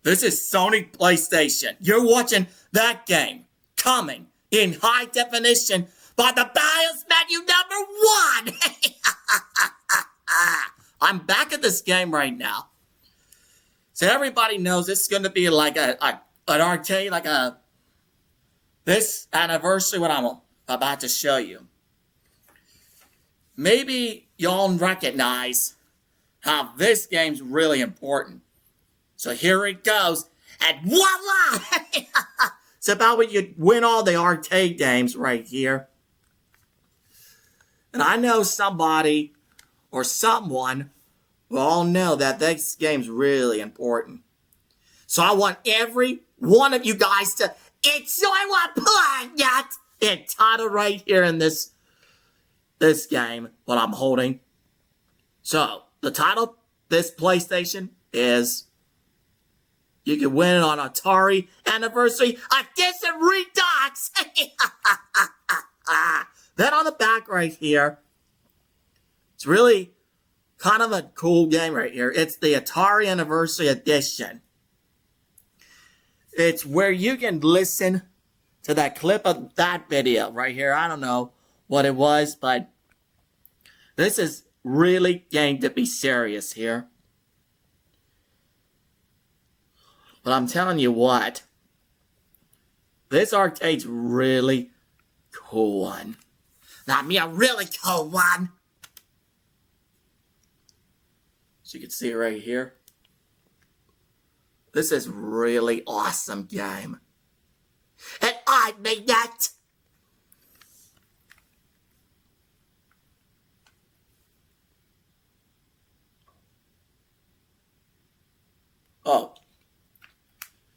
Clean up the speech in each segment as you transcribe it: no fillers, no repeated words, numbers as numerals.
This is Sony PlayStation. You're watching that game coming in high definition by the BIOS menu number 1. I'm back at this game right now. So everybody knows this is going to be like an arcade, like this anniversary, what I'm about to show you. Maybe y'all recognize how this game's really important. So here it goes, and voila! It's about when you win all the arcade games right here. And I know somebody or someone will all know that this game's really important. So I want every one of you guys to enjoy what playing it. Entitled right here in this game, what I'm holding. So the title of this PlayStation is, you can win it on Atari Anniversary Edition ReDux. Then on the back right here, it's really kind of a cool game right here. It's the Atari Anniversary Edition. It's where you can listen to that clip of that video right here. I don't know what it was, but this is really going to be serious here. But I'm telling you what, this arcade's really cool one. Not me, a really cool one. So you can see right here. This is really awesome game. And I made that. Oh.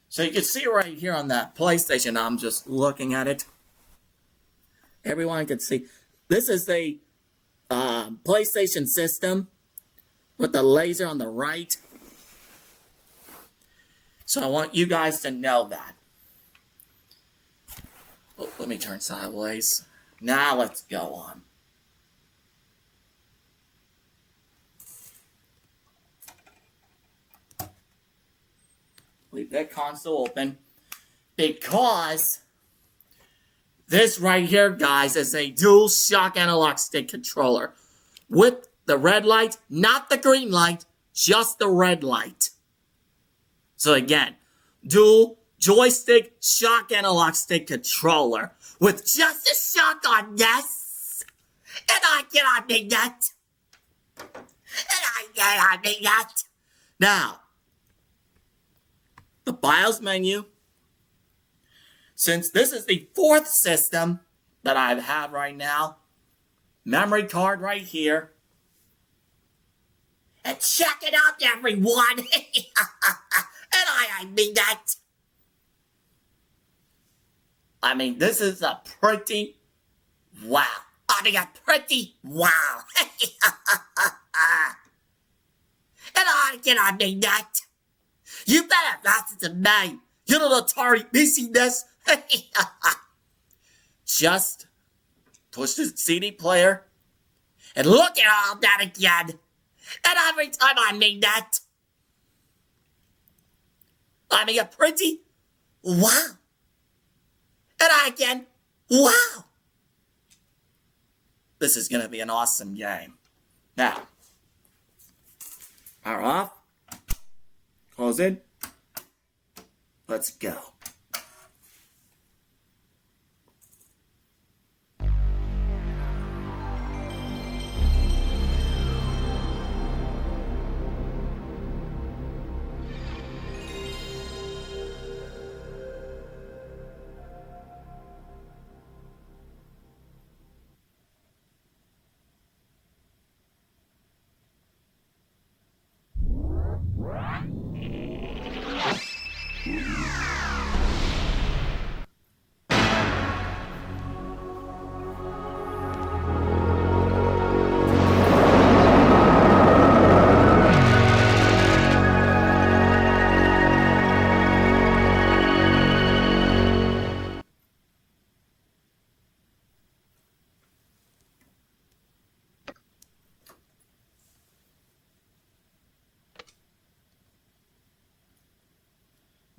So you can see right here on that PlayStation, I'm just looking at it. Everyone can see. This is the PlayStation system with the laser on the right. So I want you guys to know that. Oh, let me turn sideways. Now let's go on. Leave that console open. Because this right here, guys, is a dual shock analog stick controller. With the red light, not the green light, just the red light. So again, dual joystick shock analog stick controller with just a shock on this. And I cannot make that. Now, the BIOS menu. Since this is the 4th system that I have right now, memory card right here. And check it out, everyone. And I mean that. I mean, this is a pretty wow. A pretty wow. And I cannot mean that. You better listen to me. You little Atari missing this. Just push the CD player and look at all that again. And every time I mean that, I mean a pretty wow. And I again, wow. This is going to be an awesome game. Now, power off. Close it. Let's go.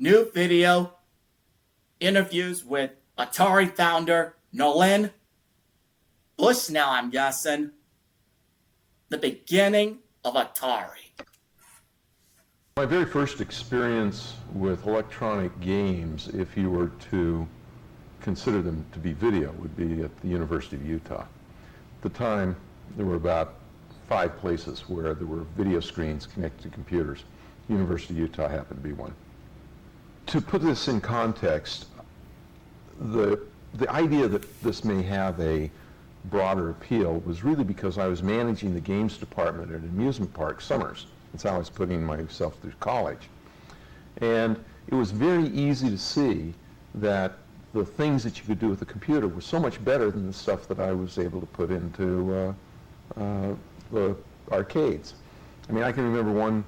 new video, interviews with Atari founder Nolan Bushnell, I'm guessing. The beginning of Atari. My very first experience with electronic games, if you were to consider them to be video, would be at the University of Utah. At the time, there were about 5 places where there were video screens connected to computers. University of Utah happened to be one. To put this in context, the idea that this may have a broader appeal was really because I was managing the games department at an amusement park summers. That's how I was putting myself through college. And it was very easy to see that the things that you could do with a computer were so much better than the stuff that I was able to put into the arcades. I mean, I can remember one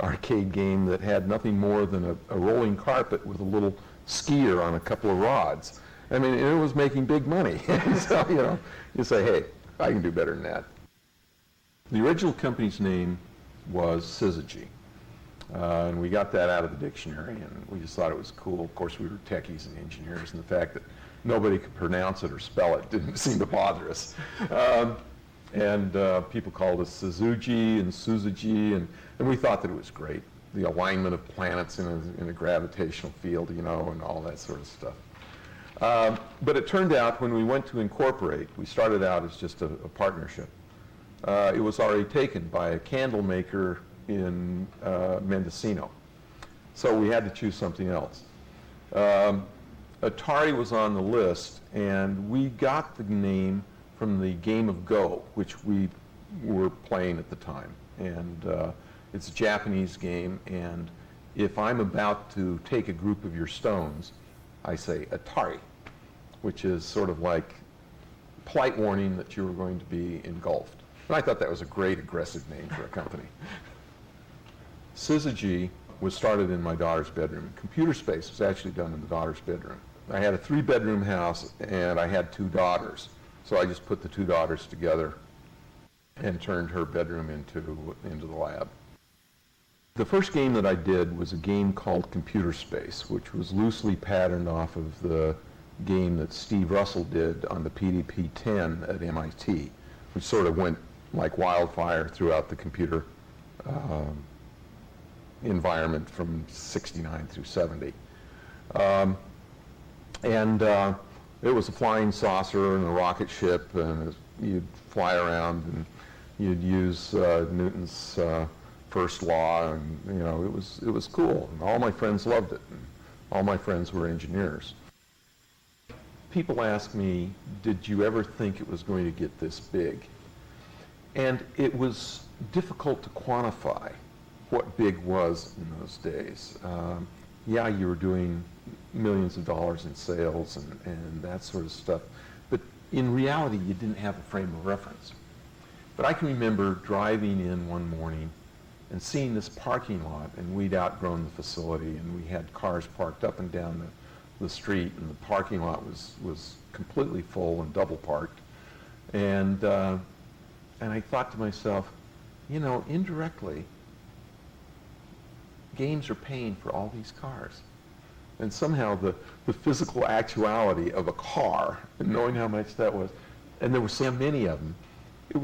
arcade game that had nothing more than a rolling carpet with a little skier on a couple of rods. I mean, it was making big money. So, you know, you say, hey, I can do better than that. The original company's name was Syzygy. And we got that out of the dictionary, and we just thought it was cool. Of course, we were techies and engineers, and the fact that nobody could pronounce it or spell it didn't seem to bother us. People called us Syzygy and Syzygy, and we thought that it was great. The alignment of planets in a gravitational field, you know, and all that sort of stuff. But it turned out when we went to incorporate, we started out as just a partnership. It was already taken by a candle maker in Mendocino. So we had to choose something else. Atari was on the list, and we got the name from the game of Go, which we were playing at the time. And it's a Japanese game, and if I'm about to take a group of your stones, I say Atari, which is sort of like polite warning that you were going to be engulfed. And I thought that was a great aggressive name for a company. Syzygy was started in my daughter's bedroom. Computer Space was actually done in the daughter's bedroom. I had a 3-bedroom house, and I had 2 daughters. So I just put the 2 daughters together and turned her bedroom into the lab. The first game that I did was a game called Computer Space, which was loosely patterned off of the game that Steve Russell did on the PDP-10 at MIT, which sort of went like wildfire throughout the computer environment from 69 through 70. It was a flying saucer and a rocket ship, and you'd fly around and you'd use Newton's first law, and you know, it was cool, and all my friends loved it, and all my friends were engineers. People ask me, did you ever think it was going to get this big? And it was difficult to quantify what big was in those days. Yeah, you were doing millions of dollars in sales and that sort of stuff, but in reality, you didn't have a frame of reference. But I can remember driving in one morning and seeing this parking lot, and we'd outgrown the facility, and we had cars parked up and down the street, and the parking lot was completely full and double parked. And I thought to myself, you know, indirectly, games are paying for all these cars. And somehow the physical actuality of a car, and knowing how much that was, and there were so many of them, that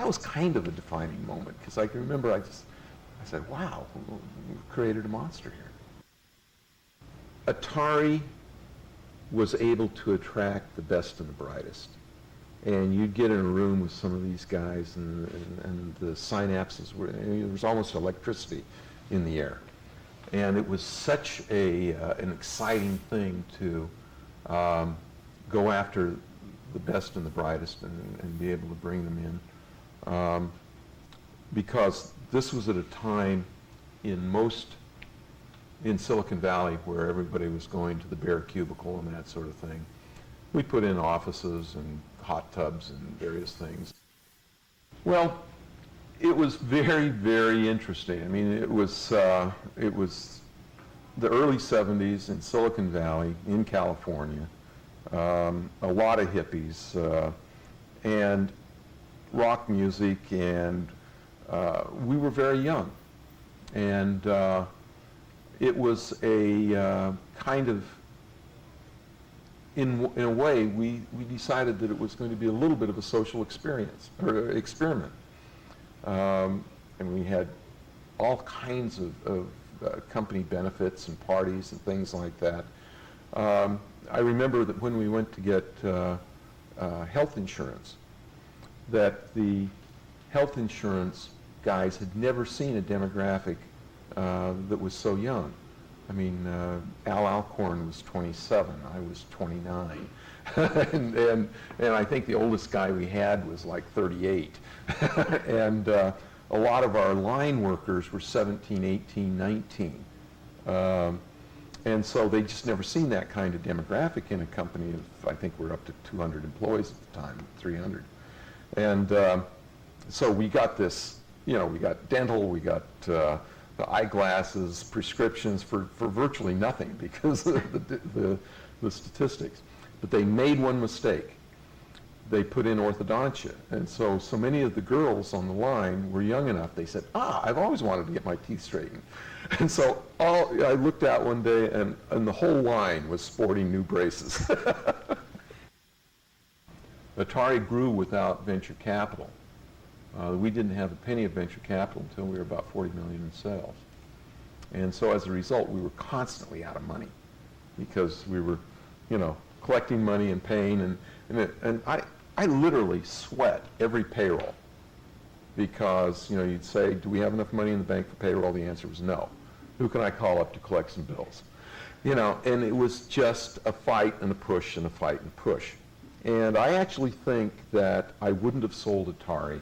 was kind of a defining moment, because I can remember I said, wow, we've created a monster here. Atari was able to attract the best and the brightest. And you'd get in a room with some of these guys, and the synapses there was almost electricity in the air. And it was such an exciting thing to go after the best and the brightest and be able to bring them in. Because this was at a time in Silicon Valley where everybody was going to the bare cubicle and that sort of thing. We put in offices and hot tubs and various things. Well, it was very, very interesting. I mean, it was the early 70s in Silicon Valley, in California, a lot of hippies, and rock music, and we were very young. And it was a kind of, in a way, we decided that it was going to be a little bit of a social experience, or experiment. And we had all kinds of company benefits and parties and things like that. I remember that when we went to get health insurance, that the health insurance guys had never seen a demographic that was so young. I mean, Al Alcorn was 27, I was 29. and I think the oldest guy we had was like 38. And a lot of our line workers were 17, 18, 19. And so they'd just never seen that kind of demographic in a company of, I think we're up to 200 employees at the time, 300. And so we got this, you know, we got dental, we got the eyeglasses, prescriptions for virtually nothing because of the statistics. But they made one mistake. They put in orthodontia. And so many of the girls on the line were young enough, they said, I've always wanted to get my teeth straightened. And so I looked out one day and the whole line was sporting new braces. Atari grew without venture capital. We didn't have a penny of venture capital until we were about 40 million in sales. And so as a result, we were constantly out of money because we were, you know, collecting money and paying. And I literally sweat every payroll because, you know, you'd say, do we have enough money in the bank for payroll? The answer was no. Who can I call up to collect some bills? You know, and it was just a fight and a push and a fight and a push. And I actually think that I wouldn't have sold Atari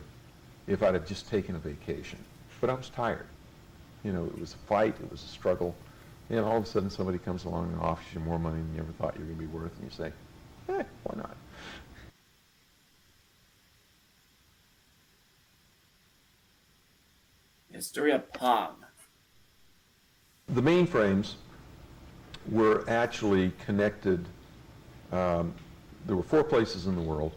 if I'd have just taken a vacation. But I was tired. You know, it was a fight, it was a struggle, and all of a sudden somebody comes along and offers you more money than you ever thought you were going to be worth, and you say, why not? History of Pong. The mainframes were actually connected. There were 4 places in the world: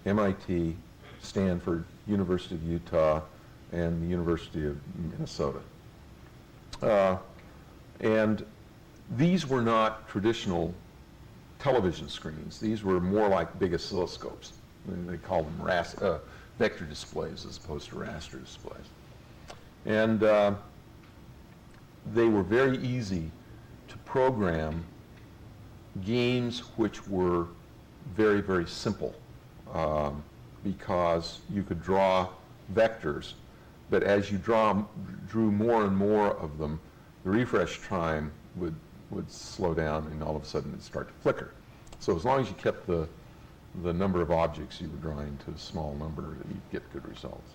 MIT, Stanford, University of Utah, and the University of Minnesota. And these were not traditional television screens. These were more like big oscilloscopes. And they call them vector displays as opposed to raster displays. And they were very easy to program games which were very, very simple because you could draw vectors, but as you drew more and more of them, the refresh time would slow down and all of a sudden it'd start to flicker. So as long as you kept the number of objects you were drawing to a small number, you'd get good results.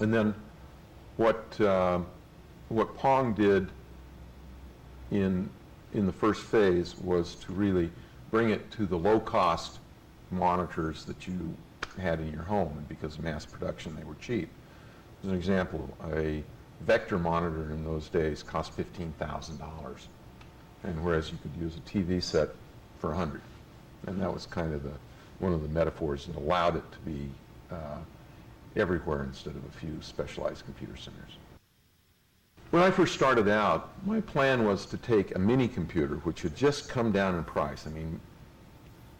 And then what Pong did in the first phase was to really bring it to the low-cost monitors that you had in your home, and because of mass production, they were cheap. As an example, a vector monitor in those days cost $15,000, and whereas you could use a TV set for $100, and that was kind of one of the metaphors that allowed it to be everywhere instead of a few specialized computer centers. When I first started out, my plan was to take a mini computer, which had just come down in price. I mean,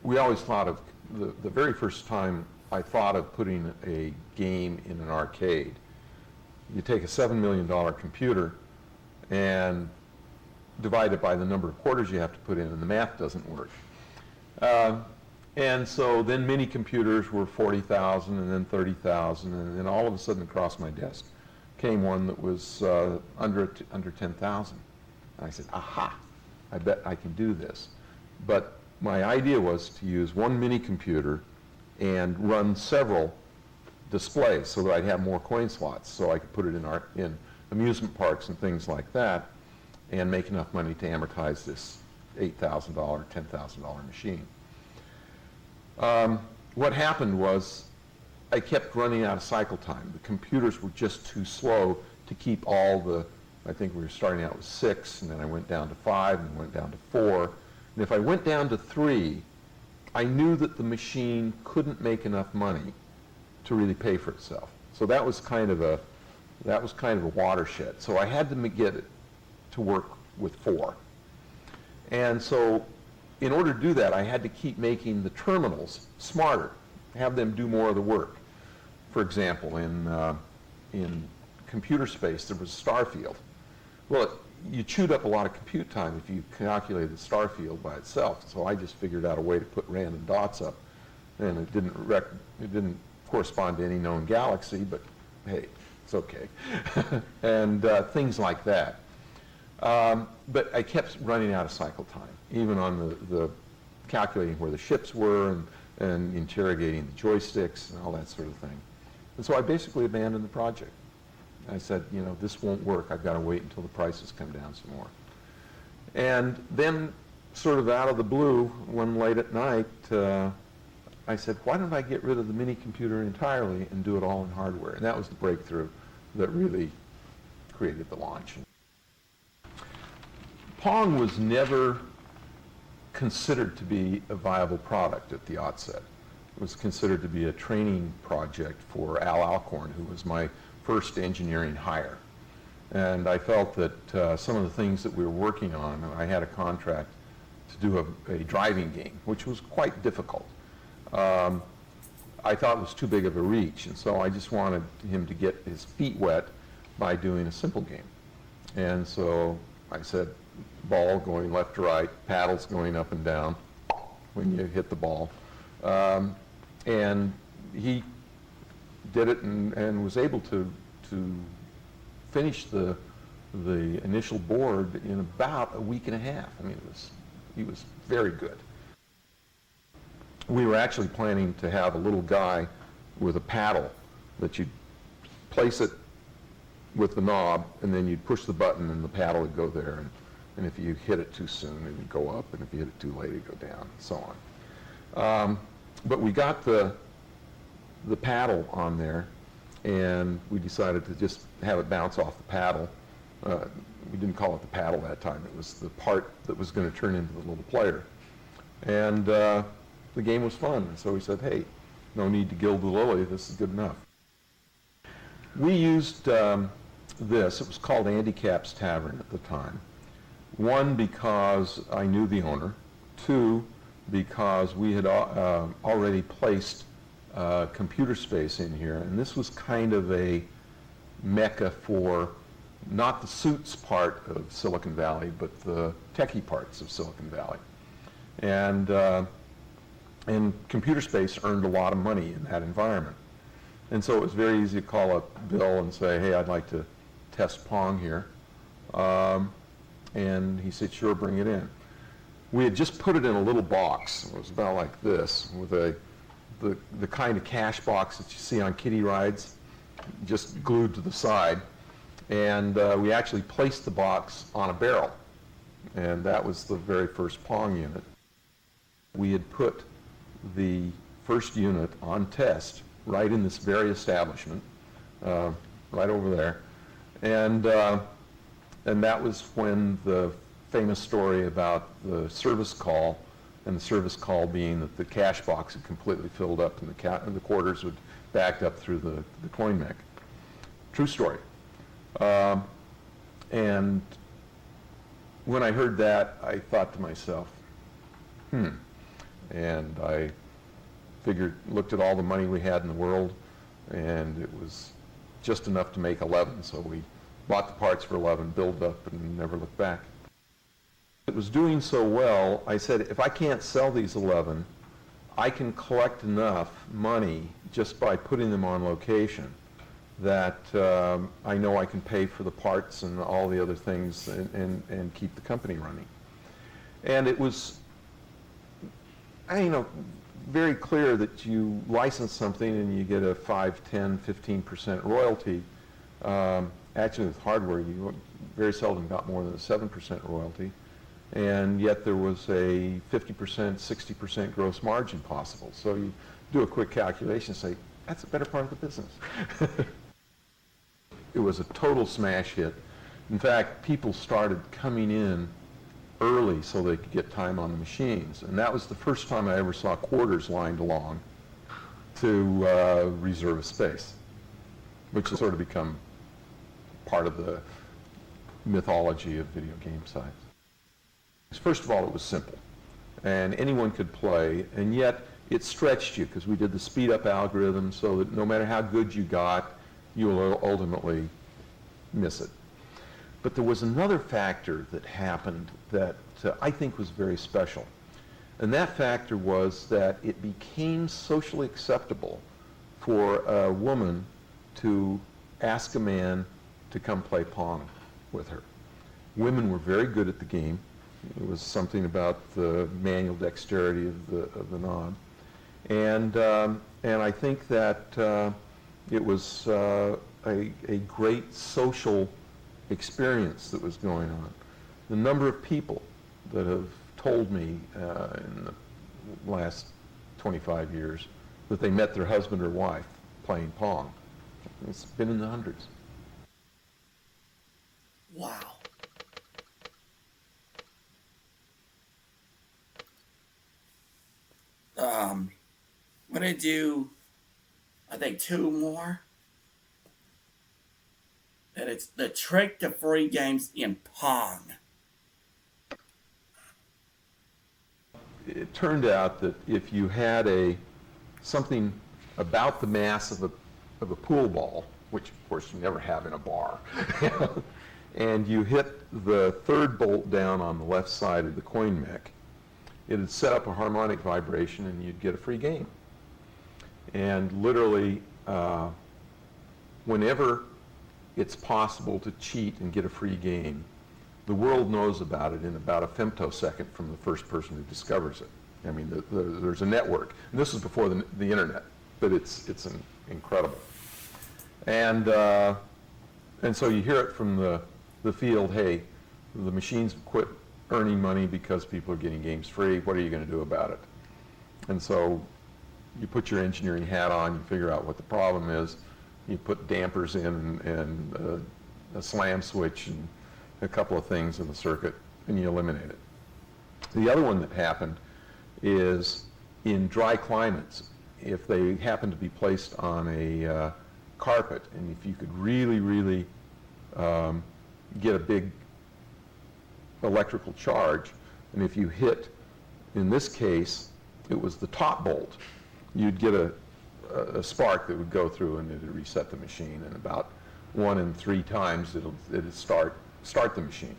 we always thought of the very first time I thought of putting a game in an arcade. You take a $7 million computer and divide it by the number of quarters you have to put in, and the math doesn't work. And so then mini computers were $40,000 and then $30,000, and then all of a sudden across my desk came one that was under $10,000. And I said, aha, I bet I can do this. But my idea was to use one mini computer and run several displays so that I'd have more coin slots, so I could put it in amusement parks and things like that and make enough money to amortize this $8,000, $10,000 machine. What happened was I kept running out of cycle time. The computers were just too slow to keep all I think we were starting out with 6, and then I went down to 5, and went down to 4. And if I went down to 3, I knew that the machine couldn't make enough money to really pay for itself. So that was kind of That was kind of a watershed. So I had to get it to work with 4. And so in order to do that, I had to keep making the terminals smarter, have them do more of the work. For example, in computer space, there was a star field. Well, you chewed up a lot of compute time if you calculated the star field by itself. So I just figured out a way to put random dots up, and it didn't correspond to any known galaxy, but hey, it's okay. And things like that. But I kept running out of cycle time, even on the calculating where the ships were and interrogating the joysticks and all that sort of thing. And so I basically abandoned the project. I said, you know, this won't work. I've got to wait until the prices come down some more. And then, sort of out of the blue, one late at night, I said, why don't I get rid of the mini computer entirely and do it all in hardware? And that was the breakthrough that really created the launch. Pong was never considered to be a viable product at the outset. It was considered to be a training project for Al Alcorn, who was my first engineering hire. And I felt that some of the things that we were working on, I had a contract to do a driving game, which was quite difficult. I thought it was too big of a reach, and so I just wanted him to get his feet wet by doing a simple game. And so I said, ball going left to right, paddles going up and down when you hit the ball. And he did it and was able to finish the initial board in about a week and a half. I mean, he was very good. We were actually planning to have a little guy with a paddle that you'd place it with the knob, and then you'd push the button and the paddle would go there. And if you hit it too soon, it would go up, and if you hit it too late, it'd go down, and so on. But we got the paddle on there, and we decided to just have it bounce off the paddle. We didn't call it the paddle that time. It was the part that was going to turn into the little player. And the game was fun, and so we said, hey, no need to gild the lily, this is good enough. We used this. It was called Andy Cap's Tavern at the time. 1, because I knew the owner. 2, because we had already placed computer space in here, and this was kind of a mecca for not the suits part of Silicon Valley, but the techie parts of Silicon Valley. And computer space earned a lot of money in that environment. And so it was very easy to call up Bill and say, hey, I'd like to test Pong here. And he said, sure, bring it in. We had just put it in a little box. It was about like this, with the kind of cash box that you see on kiddie rides, just glued to the side. And we actually placed the box on a barrel. And that was the very first Pong unit. We had put the first unit on test right in this very establishment, right over there. And that was when the famous story about the service call, and the service call being that the cash box had completely filled up and the quarters would backed up through the coin mech. True story. And when I heard that, I thought to myself, and I looked at all the money we had in the world, and it was just enough to make 11, so we bought the parts for 11, built up, and never looked back. It was doing so well, I said, if I can't sell these 11, I can collect enough money just by putting them on location that I know I can pay for the parts and all the other things and keep the company running. And it was, very clear that you license something and you get a 5, 10, 15% royalty. Actually, with hardware, you very seldom got more than a 7% royalty. And yet there was a 50%, 60% gross margin possible. So you do a quick calculation and say, that's a better part of the business. It was a total smash hit. In fact, people started coming in early so they could get time on the machines. And that was the first time I ever saw quarters lined along to reserve a space, which has sort of become part of the mythology of video game sites. First of all, it was simple, and anyone could play, and yet it stretched you because we did the speed-up algorithm so that no matter how good you got, you will ultimately miss it. But there was another factor that happened that I think was very special, and that factor was that it became socially acceptable for a woman to ask a man to come play Pong with her. Women were very good at the game. It was something about the manual dexterity of the knob, and I think that it was a great social experience that was going on. The number of people that have told me in the last 25 years that they met their husband or wife playing Pong, it's been in the hundreds. Wow. I'm going to do, I think, 2 more. And it's the trick to free games in Pong. It turned out that if you had something about the mass of a pool ball, which of course you never have in a bar, and you hit the third bolt down on the left side of the coin mech, it would set up a harmonic vibration and you'd get a free game. And literally, whenever it's possible to cheat and get a free game, the world knows about it in about a femtosecond from the first person who discovers it. I mean, there's a network. And this is before the internet, but it's incredible. And so you hear it from the field, hey, the machines quit earning money because people are getting games free. What are you going to do about it? And so you put your engineering hat on, you figure out what the problem is, you put dampers in and a slam switch and a couple of things in the circuit, and you eliminate it. The other one that happened is in dry climates, if they happen to be placed on a carpet, and if you could really get a big electrical charge, and if you hit, in this case, it was the top bolt, you'd get a spark that would go through and it would reset the machine, and about 1 in 3 times it'd start the machine.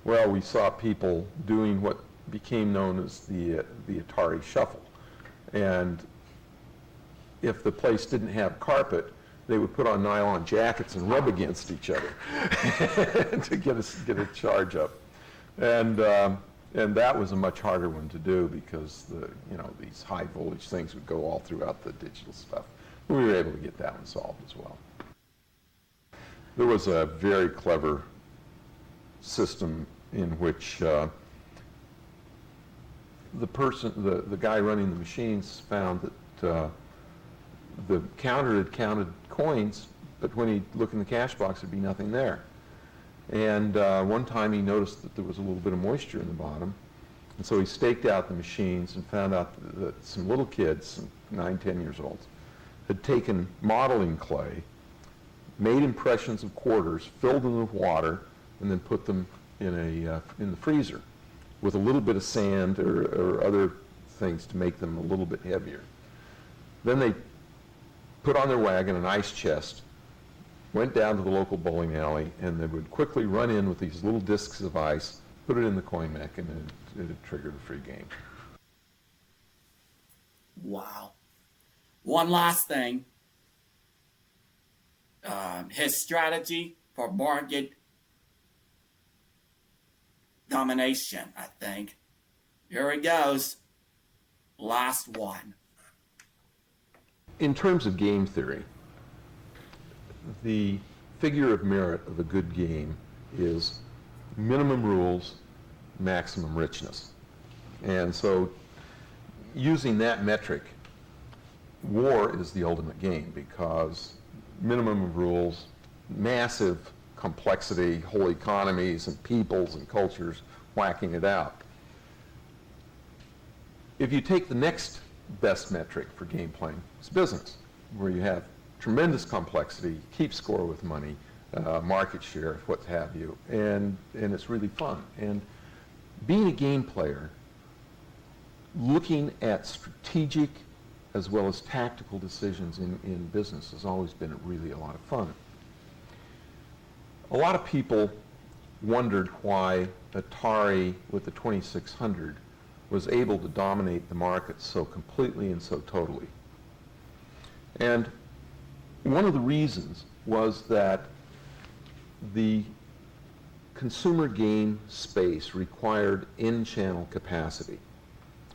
Well, we saw people doing what became known as the Atari shuffle, and if the place didn't have carpet, they would put on nylon jackets and rub against each other to get a charge up, and that was a much harder one to do because these high voltage things would go all throughout the digital stuff. We were able to get that one solved as well. There was a very clever system in which the guy running the machines found that the counter had counted coins, but when he'd look in the cash box, there'd be nothing there. And one time he noticed that there was a little bit of moisture in the bottom, and so he staked out the machines and found out that some little kids, 9, 10 years old, had taken modeling clay, made impressions of quarters, filled them with water, and then put them in the freezer with a little bit of sand or other things to make them a little bit heavier. Then they put on their wagon an ice chest, went down to the local bowling alley, and they would quickly run in with these little discs of ice, put it in the coin mech, and it had triggered a free game. Wow. One last thing. His strategy for market domination, I think. Here it goes. Last one. In terms of game theory, the figure of merit of a good game is minimum rules, maximum richness. And so using that metric, war is the ultimate game because minimum of rules, massive complexity, whole economies and peoples and cultures whacking it out. If you take the next best metric for game playing, it's business, where you have tremendous complexity, keep score with money, market share, what have you, and it's really fun. And being a game player, looking at strategic as well as tactical decisions in business has always been really a lot of fun. A lot of people wondered why Atari with the 2600 was able to dominate the market so completely and so totally. And one of the reasons was that the consumer game space required in-channel capacity,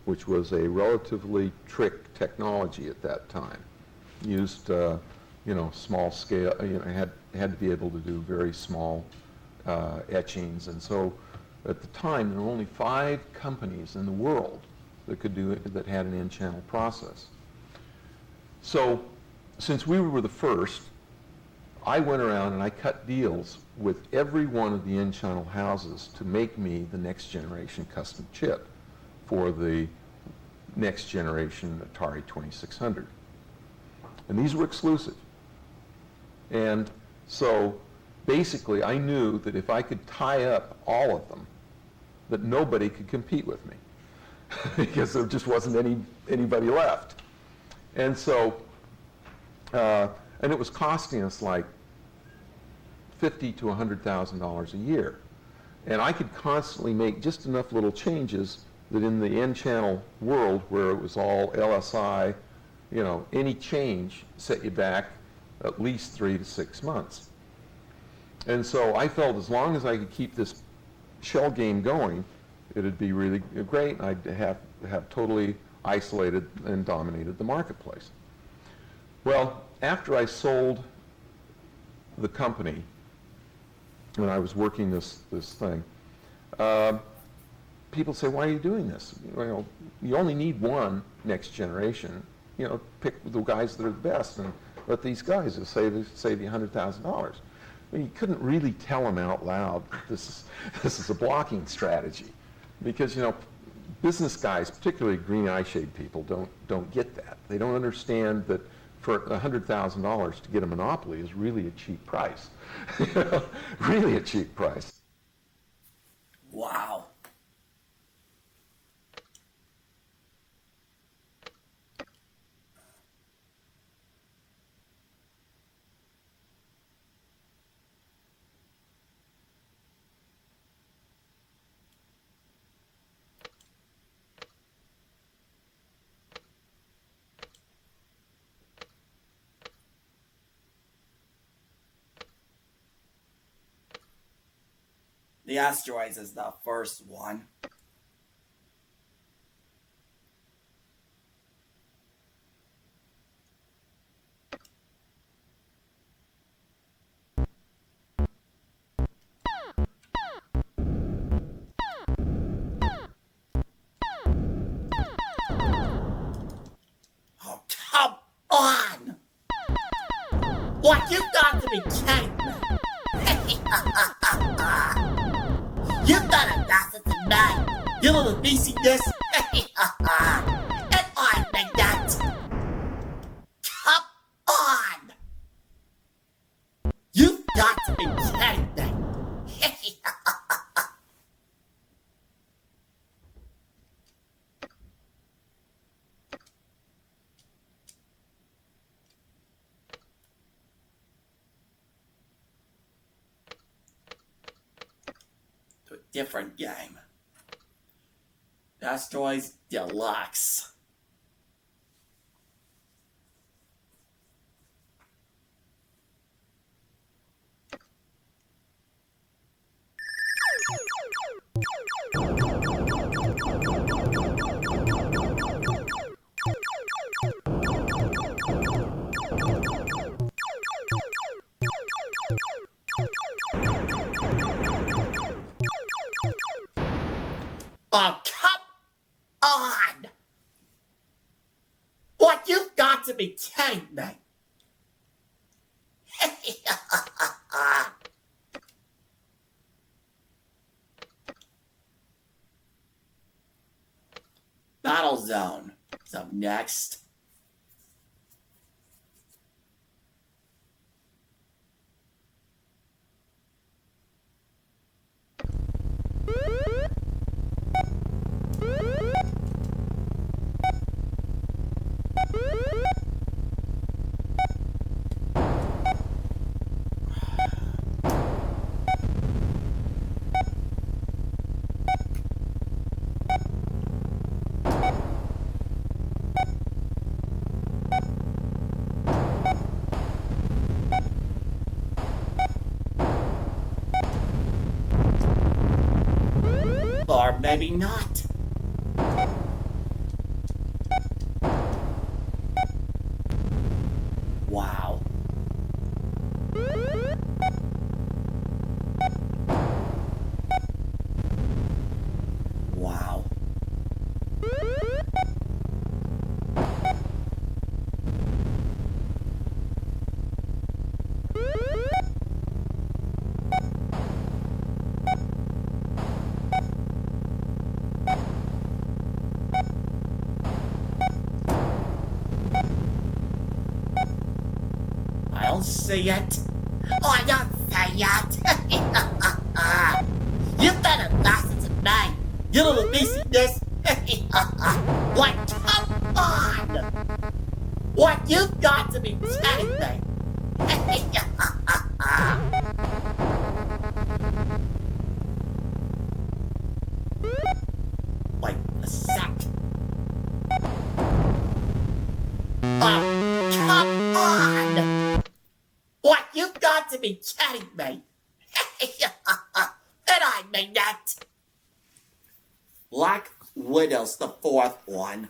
which was a relatively trick technology at that time. Used, small scale, had to be able to do very small etchings. And so at the time, there were only 5 companies in the world that could do it, that had an in-channel process. So since we were the first, I went around and I cut deals with every one of the in-channel houses to make me the next generation custom chip for the next generation Atari 2600. And these were exclusive. And so basically I knew that if I could tie up all of them, that nobody could compete with me because there just wasn't anybody left. And so, and it was costing us like $50,000 to $100,000 a year. And I could constantly make just enough little changes that in the N-channel world where it was all LSI, any change set you back at least 3 to 6 months. And so I felt as long as I could keep this shell game going, it'd be really great. I'd have totally isolated and dominated the marketplace. Well, after I sold the company, when I was working this thing, people say, why are you doing this? You only need one next generation. Pick the guys that are the best and let these guys save you $100,000. You couldn't really tell them out loud that this is a blocking strategy, because business guys, particularly green eye shade people, don't get that. They don't understand that for $100,000 to get a monopoly is really a cheap price. Really a cheap price. Wow. The asteroids is the first one. Oh, come on! What, you've got to be kidding me! You've got a massive tonight! You little BCS! And I think that! Come on! You've got to be kidding me! To a different game. Asteroids Deluxe. Oh, come on! What, you've got to be kidding me! Battle Zone is up next. Or maybe not. Wow. Wow. I don't see it. I don't see it. You better listen to me. You little business. Like, come on. What, you've got to be telling me. Wait a sec. Oh, come on. What, you've got to be kidding me. And I mean that. Black Widow's the fourth one.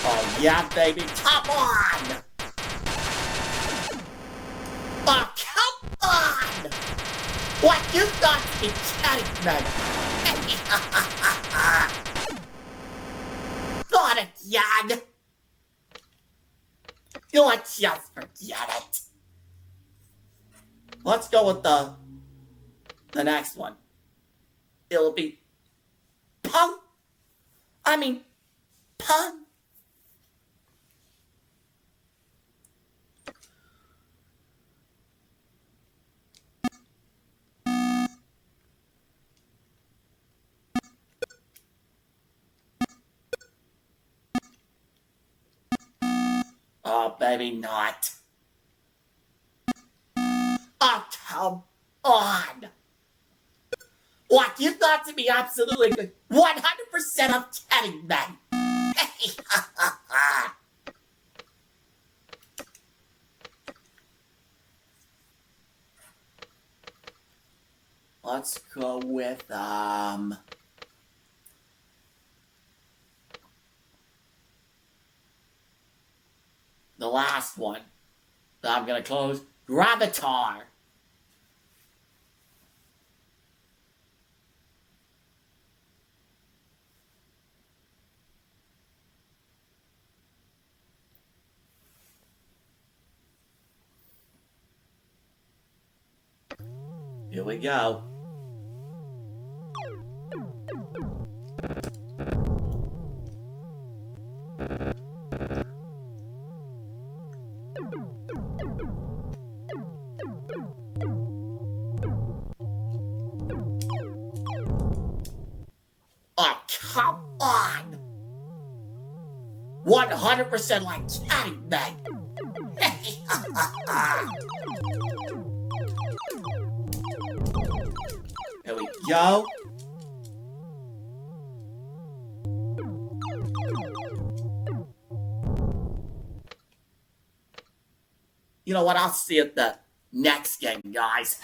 Oh yeah, baby, come on! Oh, come on! What, you've got to be kidding me! Not again! You know what, just forget it. Let's go with the next one. It'll be Punk. Punk. Oh, baby, not. Oh, come on. What, you've got to be absolutely 100% of kidding me. Let's go with, the last one that I'm gonna close. Gravatar. Here we go. Oh, come on! 100% like kidding me. There we go. You know what? I'll see you at the next game, guys.